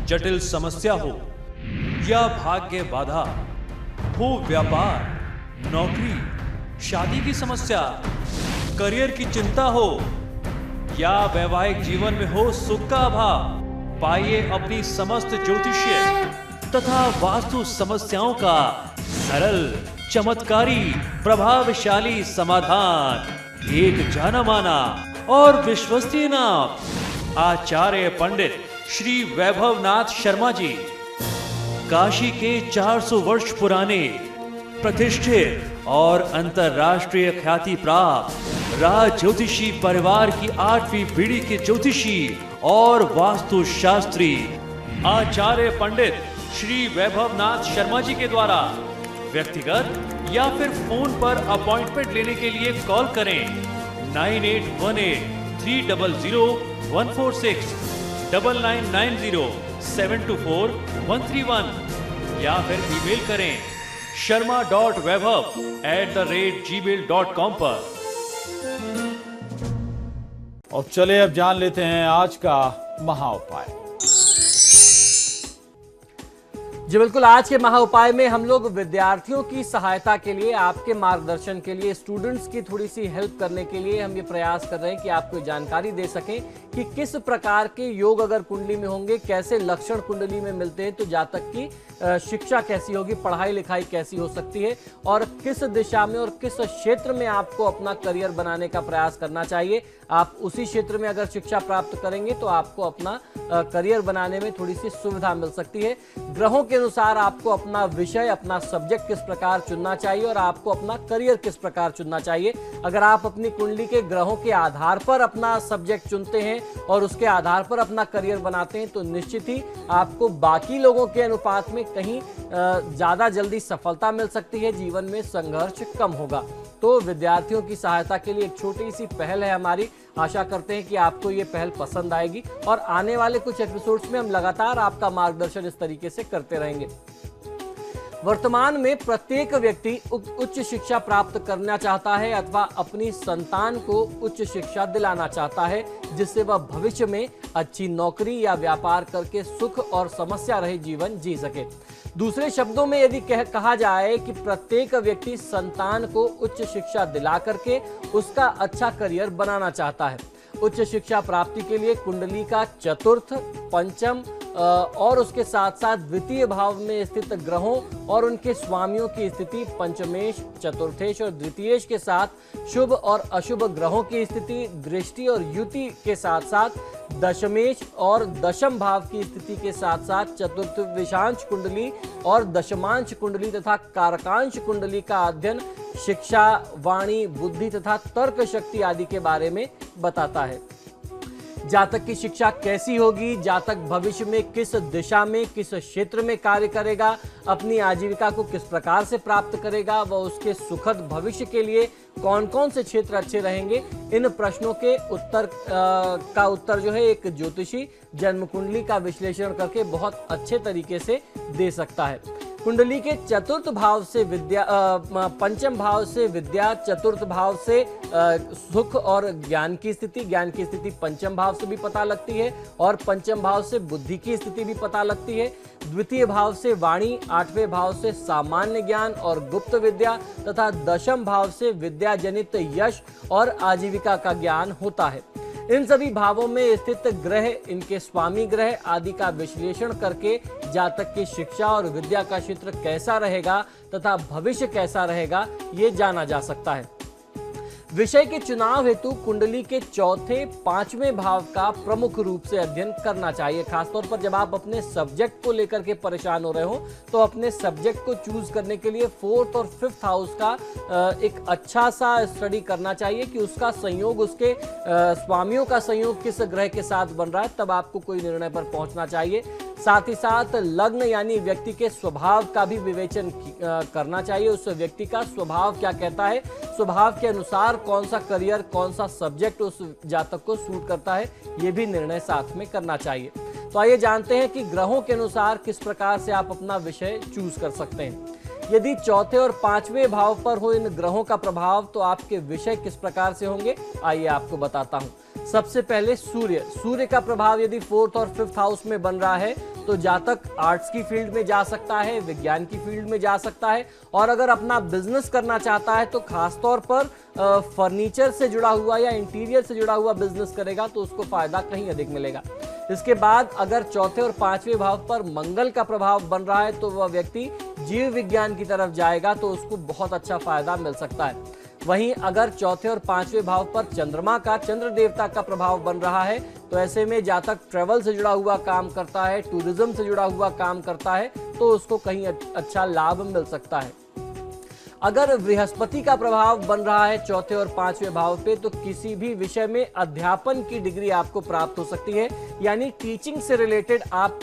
जटिल समस्या हो या भाग्य बाधा हो, व्यापार, नौकरी, शादी की समस्या, करियर की चिंता हो या वैवाहिक जीवन में हो सुख का अभाव, पाइए अपनी समस्त ज्योतिषीय तथा वास्तु समस्याओं का सरल, चमत्कारी, प्रभावशाली समाधान। एक जाना माना और विश्वसनीय नाम, आचार्य पंडित श्री वैभवनाथ शर्मा जी, काशी के 400 वर्ष पुराने प्रतिष्ठित और अंतरराष्ट्रीय ख्याति प्राप्त राज ज्योतिषी परिवार की 8वीं पीढ़ी के ज्योतिषी और वास्तु शास्त्री आचार्य पंडित श्री वैभवनाथ शर्मा जी के द्वारा व्यक्तिगत या फिर फोन पर अपॉइंटमेंट लेने के लिए कॉल करें 9818300146, 9990724131 या फिर ईमेल करें sharma.vaibhav@gmail.com पर। और चले अब जान लेते हैं आज का महा उपाय। जी बिल्कुल, आज के महा उपाय में हम लोग विद्यार्थियों की सहायता के लिए, आपके मार्गदर्शन के लिए, स्टूडेंट्स की थोड़ी सी हेल्प करने के लिए हम ये प्रयास कर रहे हैं कि आपको जानकारी दे सकें कि किस प्रकार के योग अगर कुंडली में होंगे, कैसे लक्षण कुंडली में मिलते हैं, तो जातक की शिक्षा कैसी होगी, पढ़ाई लिखाई कैसी हो सकती है और किस दिशा में और किस क्षेत्र में आपको अपना करियर बनाने का प्रयास करना चाहिए। आप उसी क्षेत्र में अगर शिक्षा प्राप्त करेंगे तो आपको अपना करियर बनाने में थोड़ी सी सुविधा मिल सकती है। ग्रहों के अनुसार आपको अपना विषय, अपना सब्जेक्ट किस प्रकार चुनना चाहिए और आपको अपना करियर किस प्रकार चुनना चाहिए। अगर आप अपनी कुंडली के ग्रहों के आधार पर अपना सब्जेक्ट चुनते हैं और उसके आधार पर अपना करियर बनाते हैं तो निश्चित ही आपको बाकी लोगों के अनुपात में कहीं ज्यादा जल्दी सफलता मिल सकती है, जीवन में संघर्ष कम होगा। तो विद्यार्थियों की सहायता के लिए एक छोटी सी पहल है हमारी। आशा करते हैं कि आपको ये पहल पसंद आएगी और आने वाले कुछ एपिसोड्स में हम लगातार आपका मार्गदर्शन इस तरीके से करते रहेंगे। वर्तमान में प्रत्येक व्यक्ति उच्च शिक्षा प्राप्त करना चाहता है अथवा अपनी संतान को उच्च शिक्षा दिलाना चाहता है, जिससे वह भविष्य में अच्छी नौकरी या व्यापार करके सुख और समस्या रहित जीवन जी सके। दूसरे शब्दों में यदि कहा जाए कि प्रत्येक व्यक्ति संतान को उच्च शिक्षा दिला करके उसका अच्छा करियर बनाना चाहता है। उच्च शिक्षा प्राप्ति के लिए कुंडली का चतुर्थ, पंचम और उसके साथ साथ द्वितीय भाव में स्थित ग्रहों और उनके स्वामियों की स्थिति, पंचमेश, चतुर्थेश और द्वितीयेश के साथ शुभ और अशुभ ग्रहों की स्थिति, दृष्टि और युति के साथ साथ दशमेश और दशम भाव की स्थिति के साथ साथ चतुर्थ विषांश कुंडली और दशमांश कुंडली तथा कारकांश कुंडली का अध्ययन शिक्षा, वाणी, बुद्धि तथा तर्क शक्ति आदि के बारे में बताता है। जातक की शिक्षा कैसी होगी, जातक भविष्य में किस दिशा में, किस क्षेत्र में कार्य करेगा, अपनी आजीविका को किस प्रकार से प्राप्त करेगा व उसके सुखद भविष्य के लिए कौन कौन से क्षेत्र अच्छे रहेंगे, इन प्रश्नों के उत्तर जो है एक ज्योतिषी जन्म कुंडली का विश्लेषण करके बहुत अच्छे तरीके से दे सकता है। कुंडली के चतुर्थ भाव से विद्या, पंचम भाव से विद्या, चतुर्थ भाव से सुख और ज्ञान की स्थिति पंचम भाव से भी पता लगती है और पंचम भाव से बुद्धि की स्थिति भी पता लगती है। द्वितीय भाव से वाणी, आठवें भाव से सामान्य ज्ञान और गुप्त विद्या तथा दशम भाव से विद्या जनित यश और आजीविका का ज्ञान होता है। इन सभी भावों में स्थित ग्रह, इनके स्वामी ग्रह आदि का विश्लेषण करके जातक की शिक्षा और विद्या का क्षेत्र कैसा रहेगा तथा भविष्य कैसा रहेगा ये जाना जा सकता है। विषय के चुनाव हेतु कुंडली के चौथे, पांचवें भाव का प्रमुख रूप से अध्ययन करना चाहिए। खासतौर पर जब आप अपने सब्जेक्ट को लेकर के परेशान हो रहे हो तो अपने सब्जेक्ट को चूज करने के लिए फोर्थ और फिफ्थ हाउस का एक अच्छा सा स्टडी करना चाहिए कि उसका संयोग, उसके स्वामियों का संयोग किस ग्रह के साथ बन रहा है, तब आपको कोई निर्णय पर पहुंचना चाहिए। साथ ही साथ लग्न यानी व्यक्ति के स्वभाव का भी विवेचन करना चाहिए। उस व्यक्ति का स्वभाव क्या कहता है, स्वभाव के अनुसार कौन सा करियर, कौन सा सब्जेक्ट उस जातक को सूट करता है, ये भी निर्णय साथ में करना चाहिए। तो आइए जानते हैं कि ग्रहों के अनुसार किस प्रकार से आप अपना विषय चूज कर सकते हैं। यदि चौथे और पांचवें भाव पर हो इन ग्रहों का प्रभाव तो आपके विषय किस प्रकार से होंगे, आइए आपको बताता हूं। सबसे पहले सूर्य का प्रभाव यदि 4th और 5th हाउस में बन रहा है तो जातक आर्ट्स की फील्ड में जा सकता है, विज्ञान की फील्ड में जा सकता है, और अगर अपना बिजनेस करना चाहता है तो खासतौर पर फर्नीचर से जुड़ा हुआ या इंटीरियर से जुड़ा हुआ बिजनेस करेगा तो उसको फायदा कहीं अधिक मिलेगा। इसके बाद अगर चौथे और पांचवें भाव पर मंगल का प्रभाव बन रहा है तो वह व्यक्ति जीव विज्ञान की तरफ जाएगा तो उसको बहुत अच्छा फायदा मिल सकता है। वहीं अगर चौथे और पांचवें भाव पर चंद्रमा का, चंद्र देवता का प्रभाव बन रहा है तो ऐसे में जातक ट्रेवल से जुड़ा हुआ काम करता है, टूरिज्म से जुड़ा हुआ काम करता है तो उसको कहीं अच्छा लाभ मिल सकता है। अगर बृहस्पति का प्रभाव बन रहा है चौथे और पांचवें भाव पे तो किसी भी विषय में अध्यापन की डिग्री आपको प्राप्त हो सकती है, यानी टीचिंग से रिलेटेड आप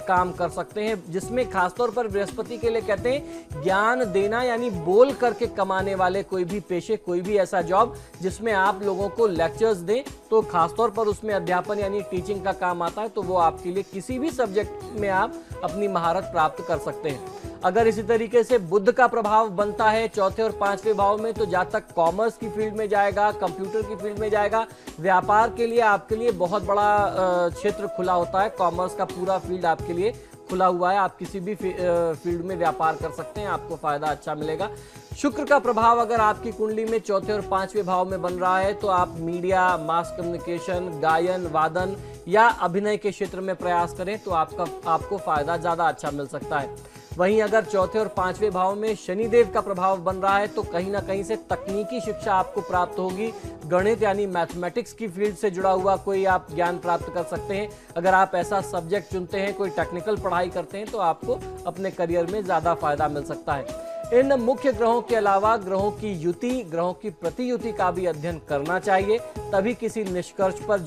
काम कर सकते हैं, जिसमें खासतौर पर बृहस्पति के लिए कहते हैं ज्ञान देना, यानी बोल करके कमाने वाले कोई भी पेशे, कोई भी ऐसा जॉब जिसमें आप लोगों को लेक्चर्स दें तो खासतौर पर उसमें अध्यापन यानी टीचिंग का काम आता है, तो वो आपके लिए किसी भी सब्जेक्ट में आप अपनी महारत प्राप्त कर सकते हैं। अगर इसी तरीके से बुध का प्रभाव बनता है चौथे और पांचवें भाव में तो जातक कॉमर्स की फील्ड में जाएगा, कंप्यूटर की फील्ड में जाएगा। व्यापार के लिए आपके लिए बहुत बड़ा क्षेत्र खुला होता है, कॉमर्स का पूरा फील्ड आपके लिए खुला हुआ है, आप किसी भी फील्ड में व्यापार कर सकते हैं, आपको फायदा अच्छा मिलेगा। शुक्र का प्रभाव अगर आपकी कुंडली में चौथे और पांचवें भाव में बन रहा है तो आप मीडिया, मास कम्युनिकेशन, गायन, वादन या अभिनय के क्षेत्र में प्रयास करें तो आपको फायदा ज्यादा अच्छा मिल सकता है। वहीं अगर चौथे और पांचवें भाव में शनिदेव का प्रभाव बन रहा है तो कहीं ना कहीं से तकनीकी शिक्षा आपको प्राप्त होगी, गणित यानी मैथमेटिक्स की फील्ड से जुड़ा हुआ कोई आप ज्ञान प्राप्त कर सकते हैं। अगर आप ऐसा सब्जेक्ट चुनते हैं, कोई टेक्निकल पढ़ाई करते हैं तो आपको अपने करियर में ज्यादा फायदा मिल सकता है। इन मुख्य ग्रहों के अलावा ग्रहों की युति, ग्रहों की प्रतियुति का भी अध्ययन करना चाहिए, तभी किसी निष्कर्ष पर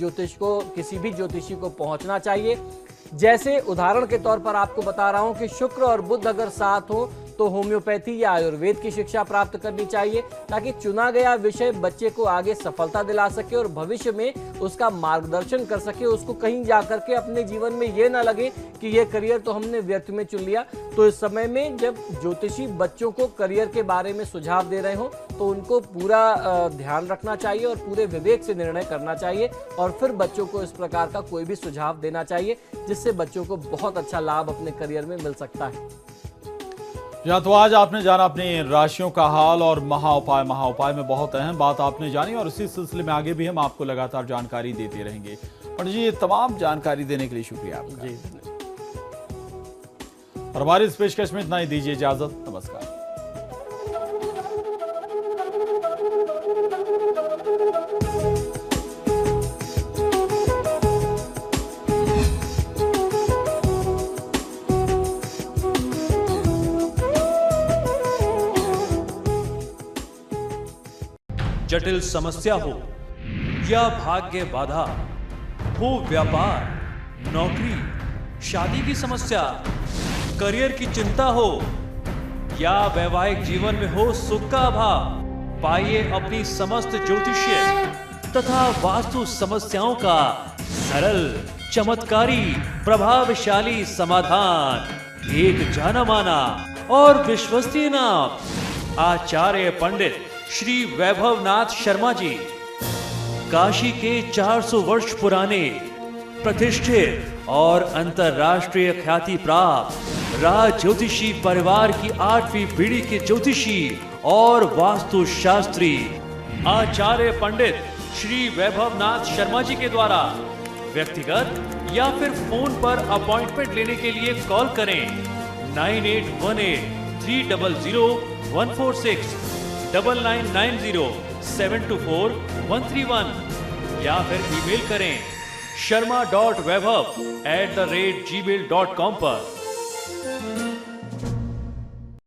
किसी भी ज्योतिषी को पहुंचना चाहिए। जैसे उदाहरण के तौर पर आपको बता रहा हूं कि शुक्र और बुध अगर साथ हो तो होम्योपैथी या आयुर्वेद की शिक्षा प्राप्त करनी चाहिए ताकि चुना गया विषय बच्चे को आगे सफलता दिला सके और भविष्य में उसका मार्गदर्शन कर सके, उसको कहीं जाकर के अपने जीवन में ये ना लगे कि ये करियर तो हमने व्यर्थ में चुन लिया। तो इस समय में जब ज्योतिषी बच्चों को करियर के बारे में सुझाव दे रहे हो तो उनको पूरा ध्यान रखना चाहिए और पूरे विवेक से निर्णय करना चाहिए और फिर बच्चों को इस प्रकार का कोई भी सुझाव देना चाहिए जिससे बच्चों को बहुत अच्छा लाभ अपने करियर में मिल सकता है। या तो आज आपने जाना अपनी राशियों का हाल और महाउपाय में बहुत अहम बात आपने जानी और इसी सिलसिले में आगे भी हम आपको लगातार जानकारी देते रहेंगे। पंडित जी, ये तमाम जानकारी देने के लिए शुक्रिया आपका जी। और हमारी इस पेशकश में इतना ही, दीजिए इजाजत, नमस्कार। जटिल समस्या हो या भाग्य बाधा हो, व्यापार, नौकरी, शादी की समस्या, करियर की चिंता हो या वैवाहिक जीवन में हो सुख का अभाव, पाइए अपनी समस्त ज्योतिषीय तथा वास्तु समस्याओं का सरल, चमत्कारी, प्रभावशाली समाधान। एक जाना माना और विश्वसनीय नाम, आचार्य पंडित श्री वैभवनाथ शर्मा जी, काशी के 400 वर्ष पुराने प्रतिष्ठित और अंतरराष्ट्रीय ख्याति प्राप्त राज ज्योतिषी परिवार की 8वीं पीढ़ी के ज्योतिषी और वास्तु शास्त्री आचार्य पंडित श्री वैभवनाथ शर्मा जी के द्वारा व्यक्तिगत या फिर फोन पर अपॉइंटमेंट लेने के लिए कॉल करें 9818 300 146 9990 724 131 या फिर ईमेल करें sharma.vaibhav@gmail.com पर।